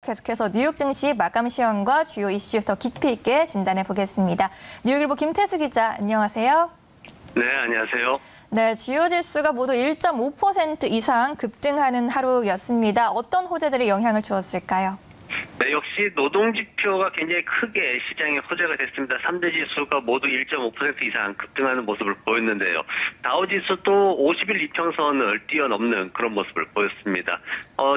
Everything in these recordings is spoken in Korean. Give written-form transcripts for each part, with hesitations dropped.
계속해서 뉴욕 증시 마감 시황과 주요 이슈 더 깊이 있게 진단해 보겠습니다. 뉴욕일보 김태수 기자, 안녕하세요. 네, 안녕하세요. 네, 주요 지수가 모두 1.5% 이상 급등하는 하루였습니다. 어떤 호재들이 영향을 주었을까요? 네, 역시 노동지표가 굉장히 크게 시장에 호재가 됐습니다. 3대 지수가 모두 1.5% 이상 급등하는 모습을 보였는데요. 다우지수도 50일 이평선을 뛰어넘는 그런 모습을 보였습니다.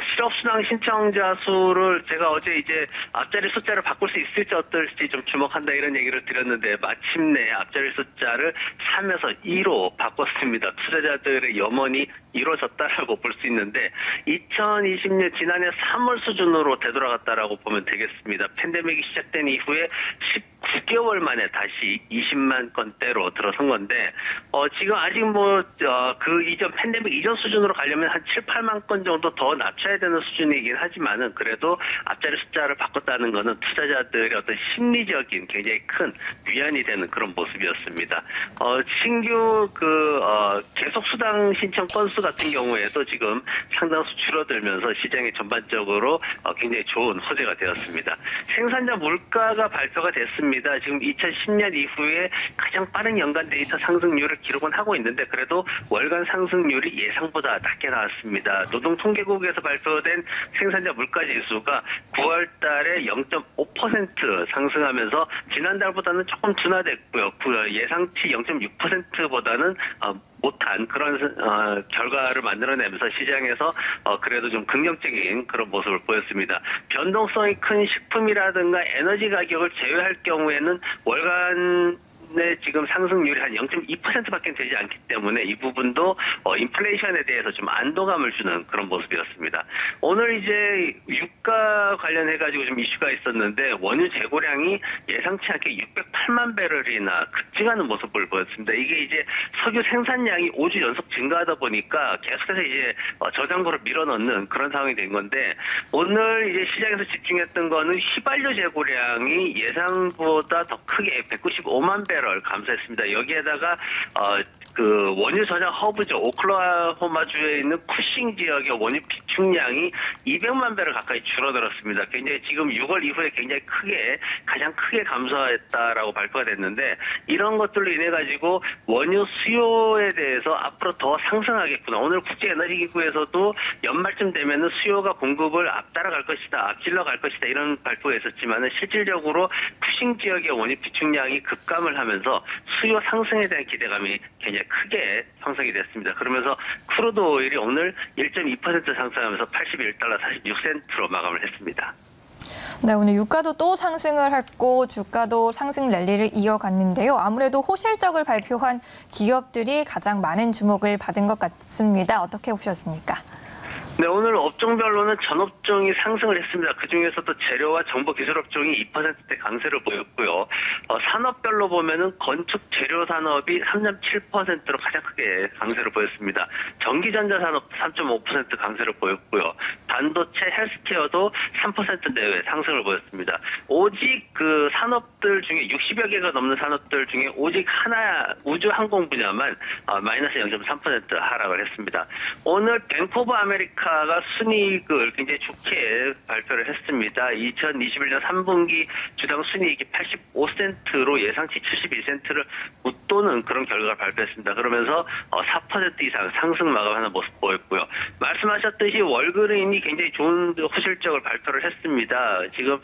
실업수당 신청자 수를 제가 어제 이제 앞자리 숫자를 바꿀 수 있을지 어떨지 좀 주목한다 이런 얘기를 드렸는데 마침내 앞자리 숫자를 3에서 2로 바꿨습니다. 투자자들의 염원이 이루어졌다라고 볼 수 있는데 2020년 지난해 3월 수준으로 되돌아갔다라고 보면 되겠습니다. 팬데믹이 시작된 이후에 19개월 만에 다시 20만 건대로 들어선 건데 지금 아직 그 이전 팬데믹 이전 수준으로 가려면 한 7, 8만 건 정도 더 낮춰야 되는 수준이긴 하지만은 그래도 앞자리 숫자를 바꿨다는 거는 투자자들의 어떤 심리적인 굉장히 큰 위안이 되는 그런 모습이었습니다. 신규 계속 수당 신청 건수 같은 경우에도 지금 상당수 줄어들면서 시장이 전반적으로 굉장히 좋은 호재가 되었습니다. 생산자 물가가 발표가 됐습니다. 지금 2010년 이후에 가장 빠른 연간 데이터 상승률을 기록은 하고 있는데 그래도 월간 상승률이 예상보다 낮게 나왔습니다. 노동통계국에서 발표된 생산자 물가지수가 9월 달에 0.5% 상승하면서 지난달보다는 조금 둔화됐고요. 예상치 0.6%보다는 못한 그런 결과를 만들어내면서 시장에서 그래도 좀 긍정적인 그런 모습을 보였습니다. 변동성이 큰 식품이라든가 에너지 가격을 제외할 경우에는 월간의 지금 상승률이 한 0.2%밖에 되지 않기 때문에 이 부분도 인플레이션에 대해서 좀 안도감을 주는 그런 모습이었습니다. 오늘 이제 유가 관련해가지고 좀 이슈가 있었는데 원유 재고량이 예상치 않게 608만 배럴이나 급증하는 모습을 보였습니다. 이게 이제 석유 생산량이 5주 연속 증가하다 보니까 계속해서 이제 저장고를 밀어넣는 그런 상황이 된 건데 오늘 이제 시장에서 집중했던 거는 휘발유 재고량이 예상보다 더 크게 195만 배럴 감소했습니다. 여기에다가 그 원유 저장 허브죠. 오클라호마주에 있는 쿠싱 지역의 원유 비축량이 200만 배럴 가까이 줄어들었습니다. 굉장히 지금 6월 이후에 굉장히 가장 크게 감소했다라고 발표가 됐는데 이런 것들로 인해 가지고 원유 수요에 대해서 앞으로 더 상승하겠구나. 오늘 국제에너지기구에서도 연말쯤 되면은 수요가 공급을 앞질러 갈 것이다 이런 발표가 있었지만은 실질적으로 쿠싱 지역의 원유 비축량이 급감을 하면서 수요 상승에 대한 기대감이 굉장히 크게 형성이 됐습니다. 그러면서 크루드 오일이 오늘 1.2% 상승하면서 81달러 46센트로 마감을 했습니다. 네, 오늘 유가도 또 상승을 했고 주가도 상승 랠리를 이어갔는데요. 아무래도 호실적을 발표한 기업들이 가장 많은 주목을 받은 것 같습니다. 어떻게 보셨습니까? 네, 오늘 업종별로는 전 업종이 상승을 했습니다. 그중에서도 재료와 정보기술업종이 2%대 강세를 보였고요. 산업별로 보면은 건축 재료 산업이 3.7%로 가장 크게 강세를 보였습니다. 전기전자 산업 3.5% 강세를 보였고요. 반도체, 헬스케어도 3% 내외 상승을 보였습니다. 오직 그 산업들 중에 60여 개가 넘는 산업들 중에 오직 하나 우주 항공 분야만 마이너스 0.3% 하락을 했습니다. 오늘 뱅크 오브 아메리카가 순이익을 굉장히 좋게 발표를 했습니다. 2021년 3분기 주당 순이익이 85센트로 예상치 71센트를 웃도는 그런 결과를 발표했습니다. 그러면서 4% 이상 상승 마감하는 모습 보였고요. 말씀하셨듯이 월그린이 굉장히 좋은 호실적을 발표를 했습니다. 지금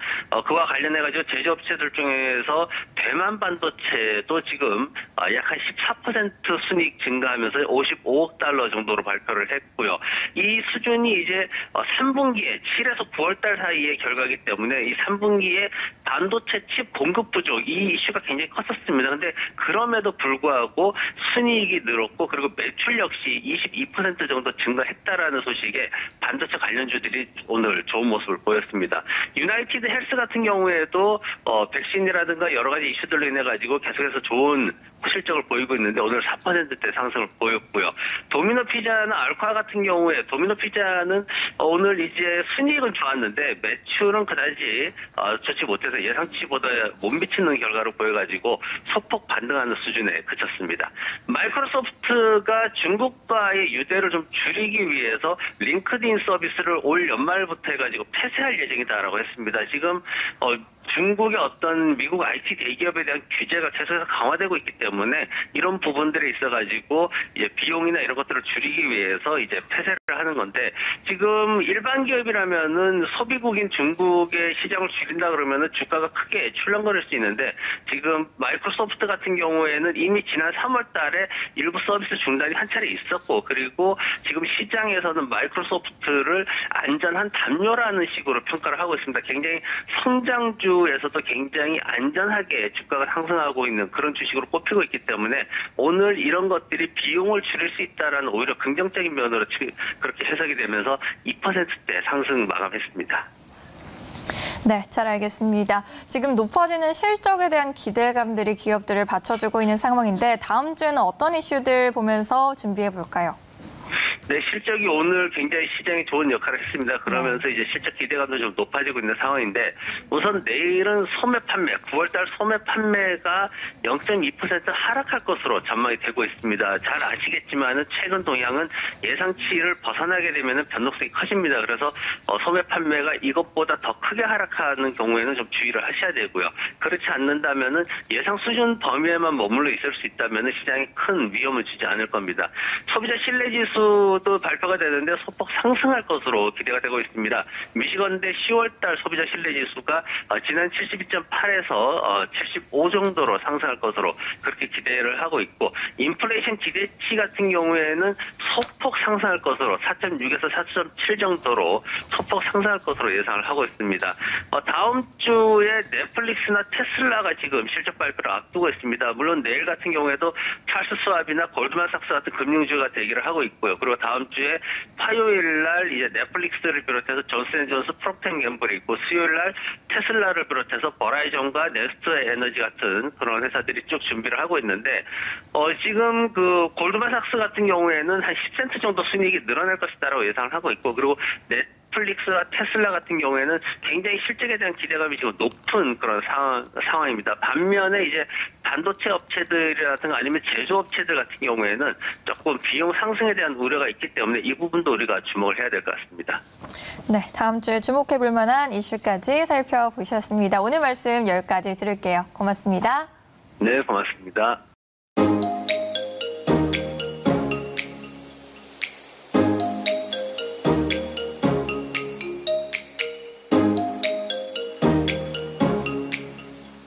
그와 관련해가지고 제조업체들 중에서 대만 반도체도 지금 약 한 14% 순이익 증가하면서 55억 달러 정도로 발표를 했고요. 이 수준이 이제 3분기에 7에서 9월 달 사이의 결과이기 때문에 이 3분기에 반도체 칩 공급 부족 이 이슈가 굉장히 컸었습니다. 근데 그럼에도 불구하고 순이익이 늘었고 그리고 매출 역시 22% 정도 증가했다라는 소식에 반도체 관련주들이 오늘 좋은 모습을 보였습니다. 유나이티드 헬스 같은 경우에도 백신이라든가 여러 가지 이슈들로 인해 가지고 계속해서 좋은 실적을 보이고 있는데 오늘 4%대 상승을 보였고요. 도미노 피자나 알코아 같은 경우에 도미노 피자는 오늘 이제 순이익은 좋았는데 매출은 그다지 좋지 못해서 그래서 예상치보다 못 미치는 결과를 보여가지고 소폭 반등하는 수준에 그쳤습니다. 마이크로소프트가 중국과의 유대를 좀 줄이기 위해서 링크드인 서비스를 올 연말부터 해가지고 폐쇄할 예정이다라고 했습니다. 지금 중국의 어떤 미국 IT 대기업에 대한 규제가 계속해서 강화되고 있기 때문에 이런 부분들에 있어가지고 이제 비용이나 이런 것들을 줄이기 위해서 이제 폐쇄를 하는 건데, 지금 일반 기업이라면은 소비국인 중국의 시장을 줄인다 그러면은 주가가 크게 출렁거릴 수 있는데, 지금 마이크로소프트 같은 경우에는 이미 지난 3월 달에 일부 서비스 중단이 한 차례 있었고, 그리고 지금 시장에서는 마이크로소프트를 안전한 담요라는 식으로 평가를 하고 있습니다. 굉장히 성장주에서도 굉장히 안전하게 주가가 상승하고 있는 그런 주식으로 꼽히고 있기 때문에 오늘 이런 것들이 비용을 줄일 수 있다라는 오히려 긍정적인 면으로 그렇게 해석이 되면서 2%대 상승 마감했습니다. 네, 잘 알겠습니다. 지금 높아지는 실적에 대한 기대감들이 기업들을 받쳐주고 있는 상황인데 다음 주에는 어떤 이슈들 보면서 준비해 볼까요? 네, 실적이 오늘 굉장히 시장에 좋은 역할을 했습니다. 그러면서 이제 실적 기대감도 좀 높아지고 있는 상황인데, 우선 내일은 소매 판매, 9월달 소매 판매가 0.2% 하락할 것으로 전망이 되고 있습니다. 잘 아시겠지만은 최근 동향은 예상치를 벗어나게 되면은 변동성이 커집니다. 그래서 소매 판매가 이것보다 더 크게 하락하는 경우에는 좀 주의를 하셔야 되고요. 그렇지 않는다면은 예상 수준 범위에만 머물러 있을 수 있다면은 시장에 큰 위험을 주지 않을 겁니다. 소비자 신뢰지수 또 발표가 되는데 소폭 상승할 것으로 기대가 되고 있습니다. 미시건대 10월달 소비자 신뢰지수가 지난 72.8에서 75 정도로 상승할 것으로 그렇게 기대를 하고 있고, 인플레이션 기대치 같은 경우에는 소폭 상승할 것으로 4.6에서 4.7 정도로 소폭 상승할 것으로 예상을 하고 있습니다. 다음 주에 넷플릭스나 테슬라가 지금 실적 발표를 앞두고 있습니다. 물론 내일 같은 경우에도 찰스 스왑이나 골드만삭스 같은 금융주가 대기를 하고 있고요. 그리고 다음 주에 화요일 날 이제 넷플릭스를 비롯해서 존슨앤존스, 프록트앤갬블이 있고, 수요일 날 테슬라를 비롯해서 버라이전과 네스트 에너지 같은 그런 회사들이 쭉 준비를 하고 있는데, 지금 그 골드만삭스 같은 경우에는 한 10센트 정도 순이익이 늘어날 것이다라고 예상을 하고 있고, 그리고 넷플릭스와 테슬라 같은 경우에는 굉장히 실적에 대한 기대감이 지금 높은 그런 상황입니다. 반면에 이제 반도체 업체들이라든가 아니면 제조업체들 같은 경우에는 조금 비용 상승에 대한 우려가 있기 때문에 이 부분도 우리가 주목을 해야 될 것 같습니다. 네, 다음 주에 주목해 볼 만한 이슈까지 살펴보셨습니다. 오늘 말씀 여기까지 들을게요. 고맙습니다. 네, 고맙습니다.